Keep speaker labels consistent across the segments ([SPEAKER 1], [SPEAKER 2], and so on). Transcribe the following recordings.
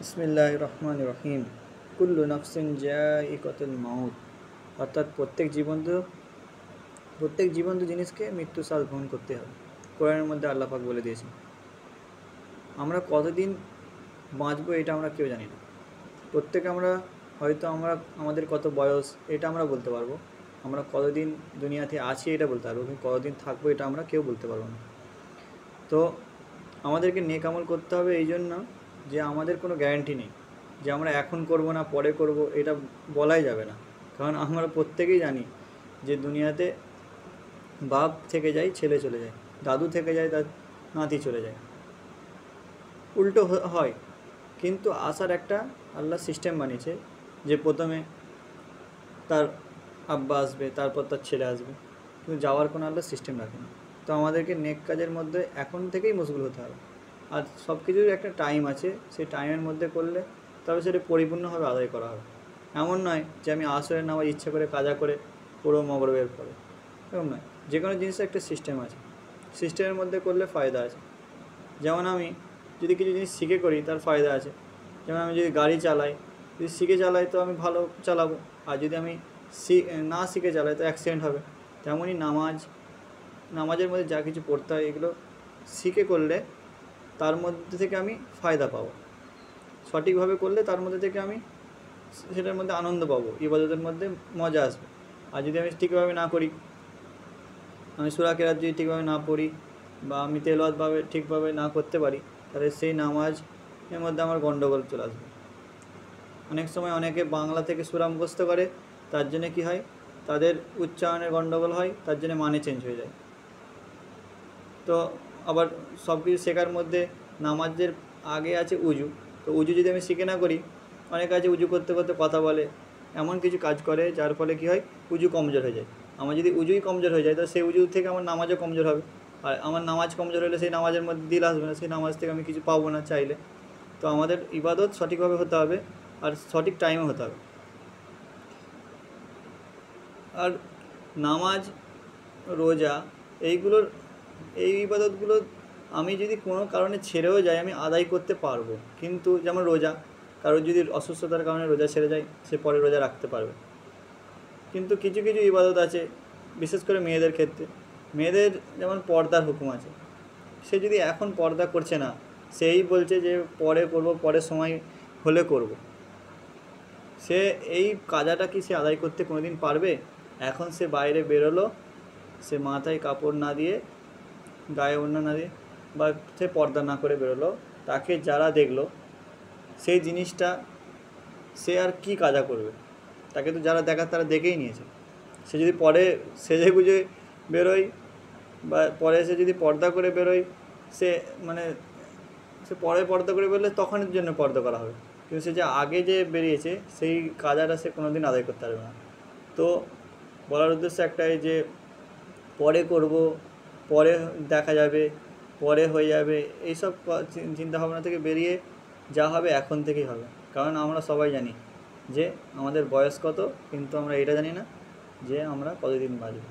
[SPEAKER 1] বিসমিল্লাহির রহমানির রহিম। কুল্লু নাফসিন জাইকাতুল মাউত। অর্থাৎ প্রত্যেক জীবন্ত জিনিসকে মৃত্যু স্বাদ গ্রহণ করতে হবে। কোরআনের মধ্যে আল্লাহ পাক বলে দিয়েছেন। আমরা কতদিন বাঁচবো এটা আমরা কেউ জানি না। আমরা আমাদের কত বয়স এটা আমরা বলতে পারবো, আমরা কতদিন দুনিয়াতে আছি এটা বলতে পারবো, কিন্তু কতদিন থাকবো এটা আমরা কেউ বলতে পারবো না। তো আমাদেরকে নেক আমল করতে হবে এই জন্য যে আমাদের কোনো গ্যারান্টি নেই যে আমরা এখন করব না পরে করব, এটা বলাই যাবে না। কারণ আমরা প্রত্যেকেই জানি যে দুনিয়াতে বাপ থেকে যায় ছেলে চলে যায়, দাদু থেকে যায় তার নাতি চলে যায়, উল্টো হয়। কিন্তু আসার একটা আল্লাহ সিস্টেম বানিয়েছে যে প্রথমে তার আব্বা আসবে, তারপর তার ছেলে আসবে, কিন্তু যাওয়ার কোনো আল্লাহ সিস্টেম রাখেনি। তো আমাদেরকে নেক কাজের মধ্যে এখন থেকেই মশগুল হতে হবে। আর সব কিছুর একটা টাইম আছে, সেই টাইমের মধ্যে করলে তবে সেটা পরিপূর্ণভাবে আদায় করা হবে। এমন নয় যে আমি আসরের নামাজ ইচ্ছা করে কাজা করে পুরো মগরবের পরে, এরকম নয়। যে কোনো জিনিসের একটা সিস্টেম আছে, সিস্টেমের মধ্যে করলে ফায়দা আছে। যেমন আমি যদি কিছু জিনিস শিখে করি তার ফায়দা আছে। যেমন আমি যদি গাড়ি চালাই, যদি শিখে চালাই তো আমি ভালো চালাবো, আর যদি আমি না শিখে চালাই তো অ্যাক্সিডেন্ট হবে। তেমনই নামাজের মধ্যে যা কিছু পড়তে হয় এগুলো শিখে করলে তার মধ্যে থেকে আমি ফায়দা পাবো। সঠিকভাবে করলে তার মধ্যে থেকে আমি সেটার মধ্যে আনন্দ পাবো, ইবাদতের মধ্যে মজা আসবে। আর যদি আমি ঠিকভাবে না করি, আমি সূরা কেরাত যদি ঠিকভাবে না পড়ি বা আমি তেলাওয়াতভাবে ঠিকভাবে না করতে পারি, তাহলে সেই নামাজের মধ্যে আমার গণ্ডগোল চলে আসবে। অনেক সময় অনেকে বাংলা থেকে সূরা মুখস্থ করে, তার জন্য কী হয়, তাদের উচ্চারণের গণ্ডগোল হয়, তার জন্য মানে চেঞ্জ হয়ে যায়। তো আবার সব কিছু শেখার মধ্যে নামাজের আগে আছে উজু। তো উজু যদি আমি শিখে না করি, অনেকে আছে উজু করতে করতে কথা বলে, এমন কিছু কাজ করে যার ফলে কী হয়, উজু কমজোর হয়ে যায়। আমার যদি উজুই কমজোর হয়ে যায় তো সেই উজু থেকে আমার নামাজও কমজোর হবে। আর আমার নামাজ কমজোর হলে সেই নামাজের মধ্যে দিল আসবে না, সেই নামাজ থেকে আমি কিছু পাবো না চাইলে। তো আমাদের ইবাদত সঠিকভাবে হতে হবে আর সঠিক টাইমে হতে হবে। আর নামাজ, রোজা, এই ইবাদতগুলো আমি যদি কোনো কারণে ছেড়েও যাই আমি আদায় করতে পারবো। কিন্তু যেমন রোজা, কারোর যদি অসুস্থতার কারণে রোজা ছেড়ে যায়, সে পরে রোজা রাখতে পারবে। কিন্তু কিছু কিছু ইবাদত আছে, বিশেষ করে মেয়েদের ক্ষেত্রে, মেয়েদের যেমন পর্দার হুকুম আছে। সে যদি এখন পর্দা করছে না, সেই বলছে যে পরে করব, পরে সময় হলে করব, সে এই কাজাটা কি সে আদায় করতে কোনো দিন পারবে? এখন সে বাইরে বেরোলো, সে মাথায় কাপড় না দিয়ে, গায়ে ওড়না না দিয়ে, বা সে পর্দা না করে বেরোলো, তাকে যারা দেখলো সেই জিনিসটা সে আর কি কাজা করবে? তাকে তো যারা দেখার তারা দেখেই নিয়েছে। সে যদি পরে সেজে গুজে বেরোয় বা পরে সে যদি পর্দা করে বেরোয়, সে মানে সে পরে পর্দা করে বেরোলে তখনের জন্য পর্দা করা হবে। কিন্তু সে যে আগে যে বেরিয়েছে সেই কাজাটা সে কোনো দিন আদায় করতে পারবে না। তো বলার উদ্দেশ্য একটাই যে পরে করব, পরে দেখা যাবে, পরে হয়ে যাবে, এইসব চিন্তাভাবনা থেকে বেরিয়ে যা হবে এখন থেকেই হবে। কারণ আমরা সবাই জানি যে আমাদের বয়স কত, কিন্তু আমরা এটা জানি না যে আমরা কতদিন বাঁচব।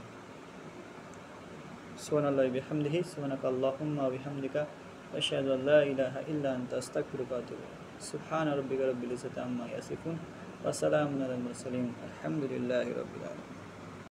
[SPEAKER 1] সুবহানাল্লাহি বিহামদিহি, সুবহানাকাল্লাহুম্মা ওয়া বিহামদিকা, আশহাদু আল্লা ইলাহা ইল্লা আনতা, আস্তাগফিরুকা ওয়া আতুবু ইলাইক। সুবহানা রাব্বিকা রাব্বিল ইজ্জাতি আম্মা ইয়াসিফুন ওয়া সালামুন আলাল মুরসালিন, আলহামদুলিল্লাহি রাব্বিল আলামিন।